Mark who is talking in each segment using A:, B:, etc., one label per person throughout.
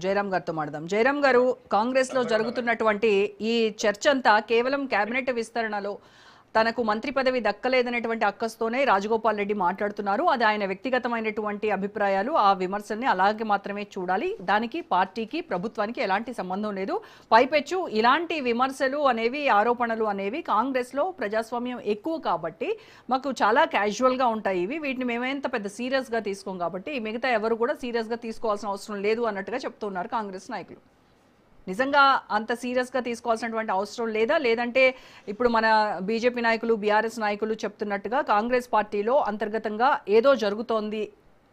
A: జయరామ్ గారితో మాట్లాడదాం. జయరామ్ గారు, కాంగ్రెస్ లో జరుగుతున్నటువంటి ఈ చర్చ అంతా కేవలం కేబినెట్ విస్తరణలో తనకు మంత్రి పదవి దక్కలేదనేటువంటి అక్కస్తోనే రాజగోపాల్ రెడ్డి మాట్లాడుతున్నారు. అది ఆయన వ్యక్తిగతమైనటువంటి అభిప్రాయాలు. ఆ విమర్శల్ని అలాగే మాత్రమే చూడాలి. దానికి పార్టీకి, ప్రభుత్వానికి ఎలాంటి సంబంధం లేదు. పైపెచ్చు ఇలాంటి విమర్శలు అనేవి, ఆరోపణలు అనేవి కాంగ్రెస్ లో ప్రజాస్వామ్యం ఎక్కువ కాబట్టి మాకు చాలా క్యాజువల్ గా ఉంటాయి. వీటిని మేమేంత పెద్ద సీరియస్ గా తీసుకోం కాబట్టి మిగతా ఎవరు కూడా సీరియస్ గా తీసుకోవాల్సిన అవసరం లేదు అన్నట్టుగా చెప్తున్నారు కాంగ్రెస్ నాయకులు. నిజంగా అంత సీరియస్గా తీసుకోవాల్సినటువంటి అవసరం లేదా? లేదంటే ఇప్పుడు మన బీజేపీ నాయకులు, బీఆర్ఎస్ నాయకులు చెప్తున్నట్టుగా కాంగ్రెస్ పార్టీలో అంతర్గతంగా ఏదో జరుగుతోంది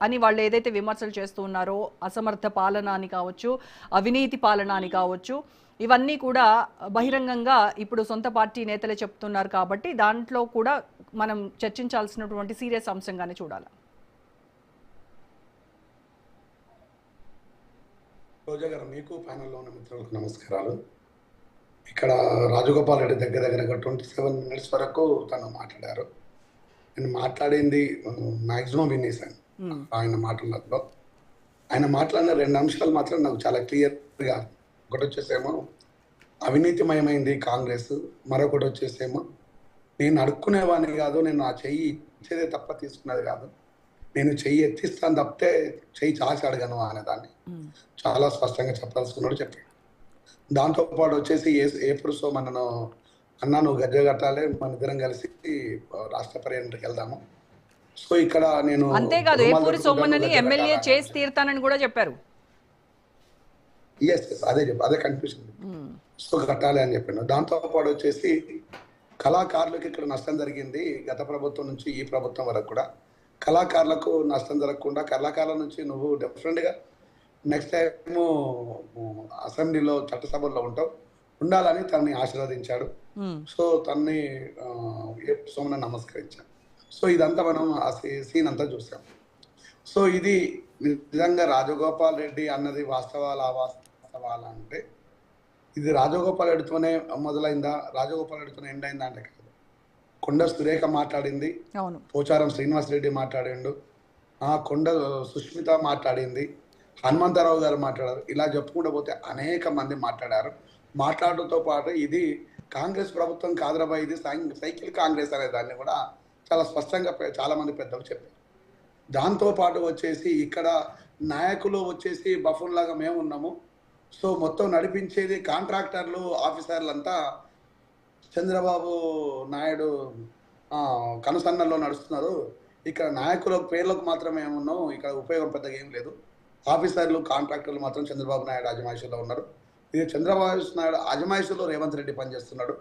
A: అని వాళ్ళు ఏదైతే విమర్శలు చేస్తూ ఉన్నారో, అసమర్థ పాలన అని కావచ్చు, అవినీతి పాలన అని కావచ్చు, ఇవన్నీ కూడా బహిరంగంగా ఇప్పుడు సొంత పార్టీ నేతలే చెప్తున్నారు కాబట్టి దాంట్లో కూడా మనం చర్చించాల్సినటువంటి సీరియస్ అంశంగానే చూడాలి.
B: రోజా గారు, మీకు ప్యానెల్లో ఉన్న మిత్రులకు నమస్కారాలు. ఇక్కడ రాజగోపాల్ రెడ్డి దగ్గర 27 minutes వరకు తను మాట్లాడారు. నేను మాట్లాడింది మ్యాక్సిమం వినేశాను ఆయన మాటలలో. ఆయన మాట్లాడిన 2 అంశాలు మాత్రం నాకు చాలా క్లియర్గా, ఒకటి వచ్చేసేమో అవినీతిమయమైంది కాంగ్రెస్, మరొకటి వచ్చేసేమో నేను అడుక్కునేవాడిని కాదు, నేను ఆ చెయ్యి ఇచ్చేదే తప్ప తీసుకున్నది కాదు, నేను చెయ్యి ఎత్తిస్తాను తప్పితే చెయ్యి చాచి అడగను అనేదాన్ని చాలా స్పష్టంగా చెప్పాల్సుకున్నాడు, చెప్పాడు. దాంతోపాటు వచ్చేసి ఏ పురుషో మనను అన్నా నువ్వు గద్దె కట్టాలి, మన ఇద్దరం కలిసి రాష్ట్ర పర్యటనకి వెళ్దాము. సో ఇక్కడ నేను
A: అంతేకాదు ఏపూరి సోమన్నని ఎమ్మెల్యే చేసి తీరుతానని కూడా చెప్పారు.
B: అదే కన్ఫ్యూషన్. సో కట్టాలి అని చెప్పాను. దాంతోపాటు వచ్చేసి కళాకారులకు ఇక్కడ నష్టం జరిగింది గత ప్రభుత్వం నుంచి ఈ ప్రభుత్వం వరకు కూడా. కళాకారులకు నష్టం జరగకుండా కళాకారుల నుంచి నువ్వు డెఫినెట్గా నెక్స్ట్ టైము అసెంబ్లీలో, చట్టసభల్లో ఉండాలని తనని ఆశీర్వదించాడు. సో తనని సోమన నమస్కరించాడు. సో ఇదంతా మనం ఆ సీన్ అంతా చూసాం. సో ఇది నిజంగా రాజగోపాల్ రెడ్డి అన్నది వాస్తవాలా అవాస్తవాలా అంటే, ఇది రాజగోపాల్ రెడ్డితోనే మొదలైందా, రాజగోపాల్ రెడ్డితోనే ఎండ్ అయిందా అంటే కాదు. కొండ సురేఖ మాట్లాడింది, పోచారం శ్రీనివాసరెడ్డి మాట్లాడిండు, కొండ సుష్మిత మాట్లాడింది, హనుమంతరావు గారు మాట్లాడారు. ఇలా చెప్పుకుంటూ పోతే అనేక మంది మాట్లాడారు. మాట్లాడటంతో పాటు ఇది కాంగ్రెస్ ప్రభుత్వం కాదురబా, ఇది సైకిల్ కాంగ్రెస్ అనే దాన్ని కూడా చాలా స్పష్టంగా చాలా మంది పెద్దలు చెప్పారు. దాంతోపాటు వచ్చేసి ఇక్కడ నాయకులు వచ్చేసి బఫూన్ లాగా మేము ఉన్నాము. సో మొత్తం నడిపించేది కాంట్రాక్టర్లు, ఆఫీసర్లంతా చంద్రబాబు నాయుడు కనుసన్నల్లో నడుస్తున్నారు. ఇక్కడ నాయకుల పేర్లకు మాత్రమే ఉన్నాం, ఇక్కడ ఉపయోగం పెద్దగా ఏం లేదు. ఆఫీసర్లు, కాంట్రాక్టర్లు మాత్రం చంద్రబాబు నాయుడు అజమాయిషీలో ఉన్నారు. ఇది చంద్రబాబు నాయుడు అజమాయిషీలో రేవంత్ రెడ్డి పనిచేస్తున్నాడు.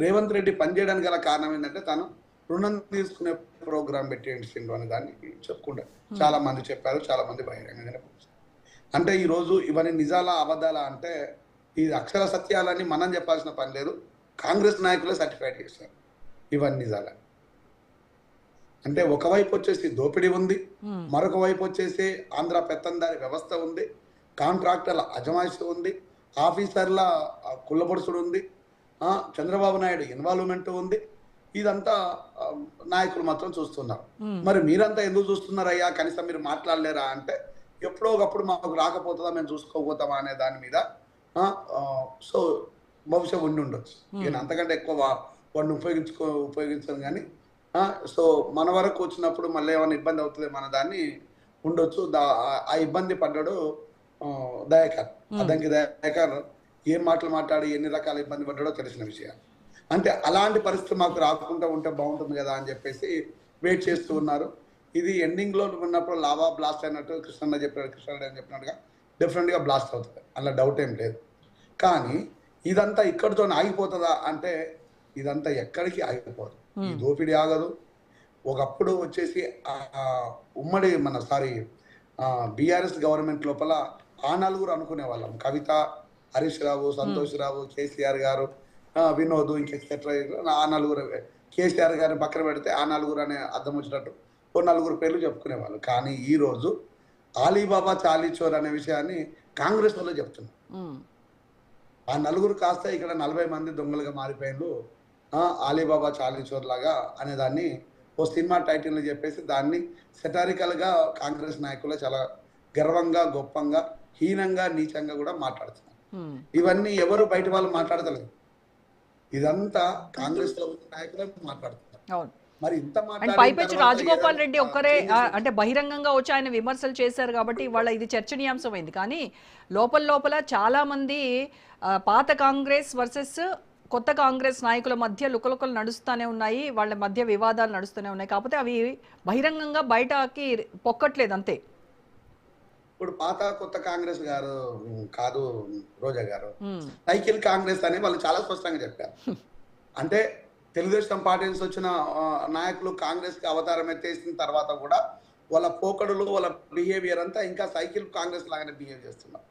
B: రేవంత్ రెడ్డి పనిచేయడానికి గల కారణం ఏంటంటే తను రుణం తీసుకునే ప్రోగ్రాం పెట్టేసిండు అనే దాన్ని చెప్పుకుంటారు. చాలా మంది చెప్పారు, చాలా మంది బహిరంగంగానే. అంటే ఈరోజు ఇవన్నీ నిజాలా అబద్ధాలా అంటే ఇది అక్షర సత్యాలని మనం చెప్పాల్సిన పని లేదు, కాంగ్రెస్ నాయకులే సర్టిఫైడ్ చేశారు ఇవన్నీ నిజాలని. అంటే ఒకవైపు వచ్చేసి దోపిడీ ఉంది, మరొక వైపు వచ్చేసి ఆంధ్ర పెత్తందారి వ్యవస్థ ఉంది, కాంట్రాక్టర్ల అజమాయిషి ఉంది, ఆఫీసర్ల కుల్లబొడుసుడు ఉంది, చంద్రబాబు నాయుడు ఇన్వాల్వ్మెంట్ ఉంది. ఇదంతా నాయకులు మాత్రం చూస్తున్నారు. మరి మీరంతా ఎందుకు చూస్తున్నారయ్యా, కనీసం మీరు మాట్లాడలేరా అంటే, ఎప్పుడో ఒకప్పుడు మాకు రాకపోతుందా, మేము చూసుకోపోతామా అనే దాని మీద సో బహుశా ఉండొచ్చు. నేను అంతకంటే ఎక్కువ వాడిని ఉపయోగించను కానీ సో మన వరకు వచ్చినప్పుడు మళ్ళీ ఏమైనా ఇబ్బంది అవుతుంది మన దాన్ని ఉండొచ్చు. ఆ ఇబ్బంది పడ్డాడు దయాకర్. అదంకి దయాకర్ ఏం మాటలు మాట్లాడి ఎన్ని రకాల ఇబ్బంది పడ్డాడో తెలిసిన విషయాలు. అంటే అలాంటి పరిస్థితి మాకు రాకుండా ఉంటే బాగుంటుంది కదా అని చెప్పేసి వెయిట్ చేస్తూ ఉన్నారు. ఇది ఎండింగ్లో ఉన్నప్పుడు లావా బ్లాస్ట్ అయినట్టు కృష్ణన్న చెప్పినట్టుగా డెఫినెట్గా బ్లాస్ట్ అవుతుంది, అలా డౌట్ ఏం లేదు. కానీ ఇదంతా ఇక్కడితో ఆగిపోతుందా అంటే ఇదంతా ఎక్కడికి ఆగిపోదు. ఈ దోపిడీ ఆగదు. ఒకప్పుడు వచ్చేసి ఉమ్మడి బీఆర్ఎస్ గవర్నమెంట్ లోపల ఆ నలుగురు అనుకునే వాళ్ళం, కవిత, హరీష్ రావు, సంతోష్ రావు, కేసీఆర్ గారు, వినోద్, ఇంకెక్సెట్రా. ఆ నలుగురు, కేసీఆర్ గారిని పక్కన పెడితే ఆ నలుగురు అనే అర్థం వచ్చినట్టు ఓ నలుగురు పేర్లు చెప్పుకునేవాళ్ళు. కానీ ఈరోజు ఆలీబాబా చాలీచోర్ అనే విషయాన్ని కాంగ్రెస్ వాళ్ళు చెప్తున్నారు. ఆ నలుగురు కాస్త ఇక్కడ 40 మంది దొంగలుగా మారిపోయారు. ఆలీబాబా చాలీచోర్ లాగా అనేదాన్ని ఓ సినిమా టైటిల్ని చెప్పేసి దాన్ని సెటారికల్గా కాంగ్రెస్ నాయకులు చాలా గర్వంగా, గొప్పంగా, హీనంగా నీచంగా కూడా మాట్లాడుతున్నారు. ఇవన్నీ ఎవరు బయట వాళ్ళు మాట్లాడతలేదు, ఇదంతా కాంగ్రెస్ లో ఉన్న నాయకులే మాట్లాడుతున్నారు. మరి ఇంత
A: అండ్ పైపెచ్చు రాజగోపాల్ రెడ్డి ఒక్కరే అంటే బహిరంగంగా వచ్చి ఆయన విమర్శలు చేశారు కాబట్టి ఇవాళ ఇది చర్చనీయాంశమైంది. కానీ లోపల చాలా మంది పాత కాంగ్రెస్ వర్సెస్ కొత్త కాంగ్రెస్ నాయకుల మధ్య లుకలుకలు నడుస్తూనే ఉన్నాయి, వాళ్ళ మధ్య వివాదాలు నడుస్తూనే ఉన్నాయి. కాకపోతే అవి బహిరంగంగా బయటకి పొక్కట్లేదు అంతే.
B: ఇప్పుడు పాత కొత్త కాంగ్రెస్ గారు కాదు రోజా గారు, సైకిల్ కాంగ్రెస్ అని వాళ్ళు చాలా స్పష్టంగా చెప్పారు. అంటే తెలుగుదేశం పార్టీ నుంచి వచ్చిన నాయకులు కాంగ్రెస్ కి అవతారం ఎత్తేసిన తర్వాత కూడా వాళ్ళ పోకడులు వాళ్ళ బిహేవియర్ అంతా ఇంకా సైకిల్ కాంగ్రెస్ లాగానే బిహేవ్ చేస్తున్నారు.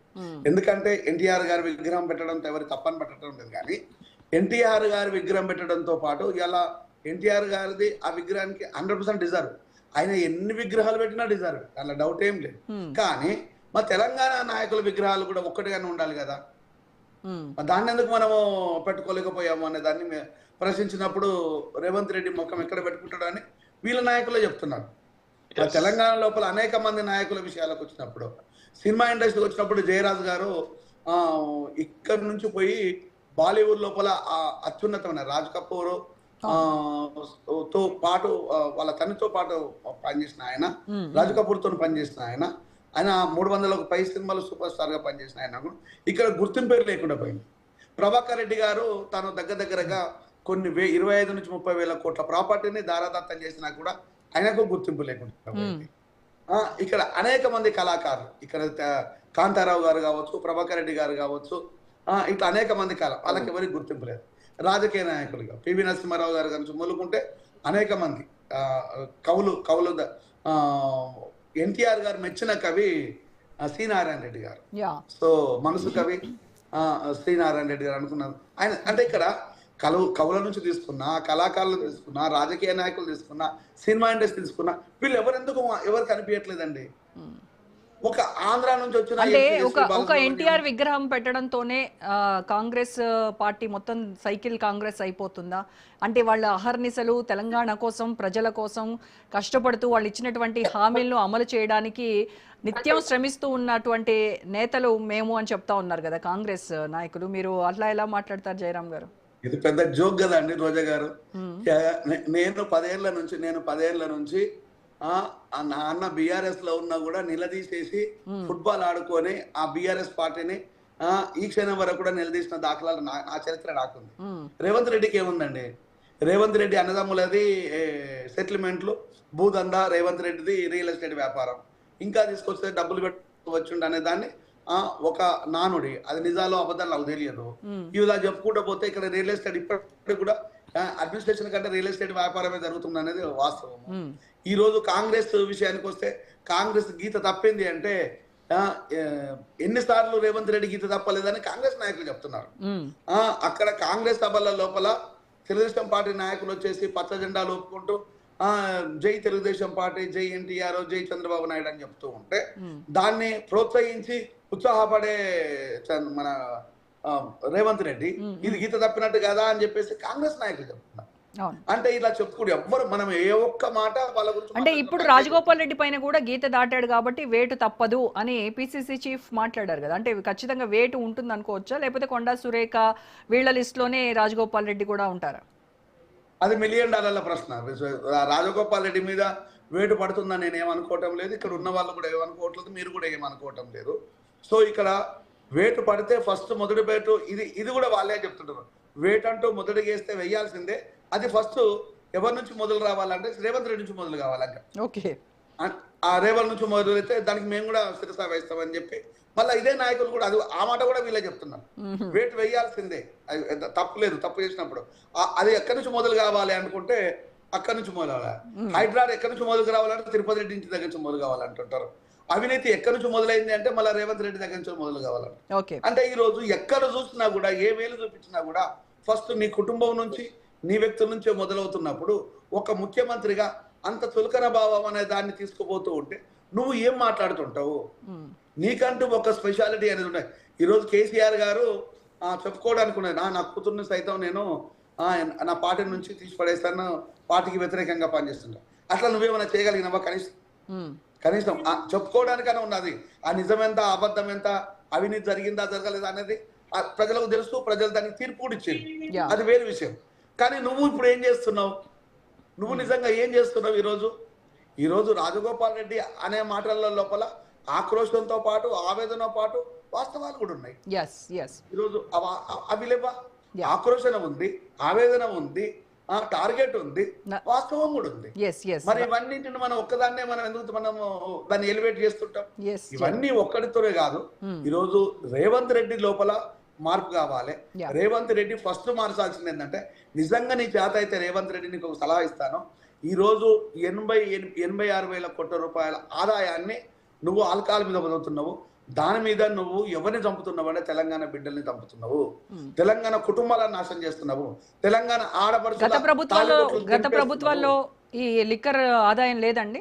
B: ఎందుకంటే ఎన్టీఆర్ గారి విగ్రహం పెట్టడంతో ఎవరు తప్పని పెట్టడం లేదు, కానీ ఎన్టీఆర్ గారి విగ్రహం పెట్టడంతో పాటు ఇలా ఎన్టీఆర్ గారిది ఆ విగ్రహానికి 100% డిజర్వ్. ఆయన ఎన్ని విగ్రహాలు పెట్టినా డిజర్వ్, అలా డౌట్ ఏం లేదు. కానీ మా తెలంగాణ నాయకుల విగ్రహాలు కూడా ఒక్కటిగానే ఉండాలి కదా, దాన్ని ఎందుకు మనము పెట్టుకోలేకపోయాము అనే దాన్ని ప్రశ్నించినప్పుడు రేవంత్ రెడ్డి ముఖం ఎక్కడ పెట్టుకుంటాడు అని వీళ్ళ నాయకులే చెప్తున్నారు. తెలంగాణ లోపల అనేక మంది నాయకుల విషయాలకు వచ్చినప్పుడు, సినిమా ఇండస్ట్రీకి వచ్చినప్పుడు జయరాజ్ గారు ఇక్కడ నుంచి పోయి బాలీవుడ్ లోపల అత్యున్నతమైన రాజ్ కపూర్ తో పాటు వాళ్ళ తనతో పాటు పనిచేసిన ఆయన, రాజ్ కపూర్ తో పనిచేసిన ఆయన, ఆయన 300కు పై సినిమాలు సూపర్ స్టార్ గా పనిచేసిన ఆయన ఇక్కడ గుర్తింపు లేకుండా పోయింది. ప్రభాకర్ రెడ్డి గారు తను దగ్గరగా కొన్ని 25 నుంచి 30 వేల కోట్ల ప్రాపర్టీని దారాదత్తం చేసినా కూడా ఆయనకు గుర్తింపు లేకుండా పోయింది. ఇక్కడ అనేక మంది కళాకారులు, ఇక్కడ కాంతారావు గారు కావచ్చు, ప్రభాకర్ రెడ్డి గారు కావచ్చు, ఇట్లా అనేక మంది వాళ్ళకి ఎవరికి గుర్తింపు లేదు. రాజకీయ నాయకులుగా పివి నరసింహారావు గారు గురించి మొదలుకుంటే అనేక మంది కవులు ఎన్టీఆర్ గారు మెచ్చిన కవి శ్రీనారాయణ రెడ్డి గారు, సో మనసు కవి శ్రీనారాయణ రెడ్డి గారు అనుకున్నారు ఆయన. అంటే ఇక్కడ కవుల నుంచి తీసుకున్నా, కళాకారులు తీసుకున్నా, రాజకీయ నాయకులు తీసుకున్నా, సినిమా ఇండస్ట్రీ తీసుకున్నా, వీళ్ళు ఎవరు కనిపించట్లేదండి. ఒక ఆంధ్ర నుంచి వచ్చిన
A: అంటే ఒక ఎన్టీఆర్ విగ్రహం పెట్టడంతోనే కాంగ్రెస్ పార్టీ మొత్తం సైకిల్ కాంగ్రెస్ అయిపోతుందా? అంటే వాళ్ళ అహర్నిశలు తెలంగాణ కోసం, ప్రజల కోసం కష్టపడుతూ వాళ్ళు ఇచ్చినటువంటి హామీలను అమలు చేయడానికి నిత్యం శ్రమిస్తూ ఉన్నటువంటి నేతలు మేము అని చెప్తా ఉన్నారు కదా కాంగ్రెస్ నాయకులు. మీరు అట్లా ఎలా మాట్లాడతారు జయరాం గారు?
B: ఇది పెద్ద జోక్ కదా అండి రోజా గారు. నేను 10 ఏళ్ల నుంచి నా అన్న బీఆర్ఎస్ లో ఉన్నా కూడా నిలదీసేసి ఫుట్బాల్ ఆడుకొని ఆ బీఆర్ఎస్ పార్టీని ఈ క్షణం వరకు కూడా నిలదీసిన దాఖలాలు నా చరిత్ర నాకుంది. రేవంత్ రెడ్డికి ఏముందండి? రేవంత్ రెడ్డి అన్నదమ్ములది సెటిల్మెంట్లు, భూదందా, రేవంత్ రెడ్డిది రియల్ ఎస్టేట్ వ్యాపారం, ఇంకా తీసుకొస్తే డబ్బులు పెట్టవచ్చు అనే దాన్ని ఒక నానుడి, అది నిజాలు అబద్ధాలు నాకు తెలియదు. ఇలా చెప్పుకుంటూ పోతే ఇక్కడ రియల్ ఎస్టేట్ ఇప్పటికి కూడా అడ్మినిస్ట్రేషన్ కంటే రియల్ ఎస్టేట్ వ్యాపారమే జరుగుతుంది అనేది వాస్తవం. ఈ రోజు కాంగ్రెస్ విషయానికి వస్తే కాంగ్రెస్ గీత తప్పింది అంటే ఎన్నిసార్లు రేవంత్ రెడ్డి గీత తప్పలేదని కాంగ్రెస్ నాయకులు చెప్తున్నారు. అక్కడ కాంగ్రెస్ సభల లోపల తెలుగుదేశం పార్టీ నాయకులు వచ్చేసి పచ్చ జెండాలు ఒప్పుకుంటూ జై తెలుగుదేశం పార్టీ, జై ఎన్టీఆర్, జై చంద్రబాబు నాయుడు అని చెప్తూ ఉంటే దాన్ని ప్రోత్సహించి ఉత్సాహపడే మన రేవంత్ రెడ్డి ఇది గీత తప్పినట్టు కదా అని చెప్పేసి కాంగ్రెస్ నాయకులు చెప్తున్నారు. అంటే ఇలా చెప్పుకోడు ఎవ్వరు, మనం ఏ ఒక్క మాట వాళ్ళ గురించి.
A: అంటే ఇప్పుడు రాజగోపాల్ రెడ్డి పైన కూడా గీత దాటాడు కాబట్టి వేటు తప్పదు అని పిసిసి చీఫ్ మాట్లాడారు కదా. అంటే ఖచ్చితంగా వేటు ఉంటుంది అనుకోవచ్చా, లేకపోతే కొండా సురేఖ వీళ్ళ లిస్ట్ లోనే రాజగోపాల్ రెడ్డి కూడా ఉంటారా?
B: అది $1 మిలియన్ ప్రశ్న. రాజగోపాల్ రెడ్డి మీద వేటు పడుతుందని నేను ఏమనుకోవటం లేదు, ఇక్కడ ఉన్న వాళ్ళు కూడా ఏమనుకోవట్లేదు, మీరు కూడా ఏమనుకోవటం లేదు. సో ఇక్కడ వేటు పడితే ఫస్ట్ మొదటి వేటు ఇది కూడా వాళ్ళే చెప్తుంటారు. వేటు అంటూ మొదటి వేస్తే వెయ్యాల్సిందే, అది ఫస్ట్ ఎవరి నుంచి మొదలు రావాలంటే రేవంత్ రెడ్డి నుంచి మొదలు కావాలంటే.
A: ఓకే,
B: ఆ రేవంత్ నుంచి మొదలు అయితే దానికి మేము కూడా శిరస వేస్తామని చెప్పి మళ్ళీ ఇదే నాయకులు కూడా అది ఆ మాట కూడా వీళ్ళే చెప్తున్నారు. వేటు వేయాల్సిందే, తప్పు లేదు, తప్పు చేసినప్పుడు అది ఎక్కడి నుంచి మొదలు కావాలి అనుకుంటే అక్కడి నుంచి మొదలు కావాలి. హైదరాబాద్ ఎక్కడి నుంచి మొదలు రావాలంటే తిరుపతి రెడ్డి ఇంటి దగ్గర నుంచి మొదలు కావాలంటుంటారు. అవినీతి ఎక్కడి నుంచి మొదలైంది అంటే మళ్ళీ రేవంత్ రెడ్డి దగ్గర నుంచి మొదలు కావాలంట. అంటే ఈ రోజు ఎక్కడ చూసినా కూడా ఏ వేలు చూపించినా కూడా ఫస్ట్ నీ కుటుంబం నుంచి, నీ వ్యక్తుల నుంచే మొదలవుతున్నప్పుడు ఒక ముఖ్యమంత్రిగా అంత చులకన భావం అనే దాన్ని తీసుకుపోతూ ఉంటే నువ్వు ఏం మాట్లాడుతుంటావు? నీకంటూ ఒక స్పెషాలిటీ అనేది ఉన్నాయి. ఈరోజు కేసీఆర్ గారు చెప్పుకోవడానికి ఉన్నది, నా కూతుర్ని సైతం నేను నా పార్టీ నుంచి తీసి పడేస్తాను, పార్టీకి వ్యతిరేకంగా పనిచేస్తున్నా. అట్లా నువ్వేమైనా చేయగలిగినావా కనీసం? కనీసం చెప్పుకోవడానికైనా ఉన్నది. ఆ నిజం ఎంత, అబద్ధం ఎంత, అవినీతి జరిగిందా జరగలేదా అనేది ప్రజలకు తెలుసు. ప్రజలు దానికి తీర్పు కూడా ఇచ్చింది,
A: యా
B: అది వేరే విషయం. కానీ నువ్వు ఇప్పుడు ఏం చేస్తున్నావు? నువ్వు నిజంగా ఏం చేస్తున్నావు ఈరోజు రాజగోపాల్ రెడ్డి అనే మాటల లోపల ఆక్రోశంతో పాటు, ఆవేదనతో పాటు వాస్తవాలు కూడా ఉన్నాయి.
A: ఎస్ ఎస్
B: ఈరోజు అవి లేవా?
A: Yeah.
B: ఆక్రోశన ఉంది, ఆవేదన ఉంది, టార్గెట్ ఉంది, వాస్తవం కూడా ఉంది.
A: ఎస్ ఎస్
B: మరి ఇవన్నింటిని మనం ఒక్కదాన్నే మనం ఎందుకు మనము దాన్ని ఎలివేట్ చేస్తుంటాం?
A: ఎస్
B: ఇవన్నీ ఒక్కడితోనే కాదు. ఈరోజు రేవంత్ రెడ్డి లోపల మార్పు కావాలి.
A: Yeah.
B: రేవంత్ రెడ్డి ఫస్ట్ మార్చాల్సింది ఏంటంటే, నిజంగా నీ చేత అయితే రేవంత్ రెడ్డి నీకు ఒక సలహా ఇస్తాను. ఈరోజు 86,000 కోట్ల రూపాయల ఆదాయాన్ని నువ్వు ఆల్కహాల్ మీద వదులుతున్నావు. దాని మీద నువ్వు ఎవరిని చంపుతున్నావు అంటే తెలంగాణ బిడ్డల్ని చంపుతున్నావు, తెలంగాణ కుటుంబాలను నాశనం చేస్తున్నావు, తెలంగాణ ఆడపడుచుల
A: గత ప్రభుత్వాల్లో ఈ లిక్కర్ ఆదాయం లేదండి.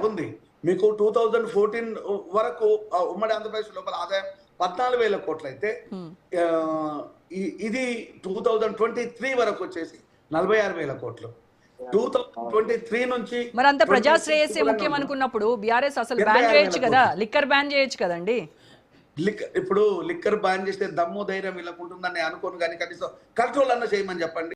B: ఉంది. మీకు 2014 వరకు ఉమ్మడి ఆంధ్రప్రదేశ్ లోపల ఆదాయం 14,000 కోట్లు అయితే, ఇది 2023 వరకు వచ్చేసి 46,000 కోట్లు. 2023 నుంచి
A: మరి అంత ప్రజాశ్రేయస్సే ముఖ్యం అనుకున్నప్పుడు బీఆర్ఎస్ అసలు బ్యాన్ చేయొచ్చు కదా, లిక్కర్ బ్యాన్ చేయొచ్చు కదండి.
B: ఇప్పుడు లిక్కర్ బ్యాన్ చేస్తే దమ్ము ధైర్యం వీళ్ళకు ఉంటుందని అనుకోను, కానీ కనీసం కంట్రోల్ అన్న చేయమని చెప్పండి.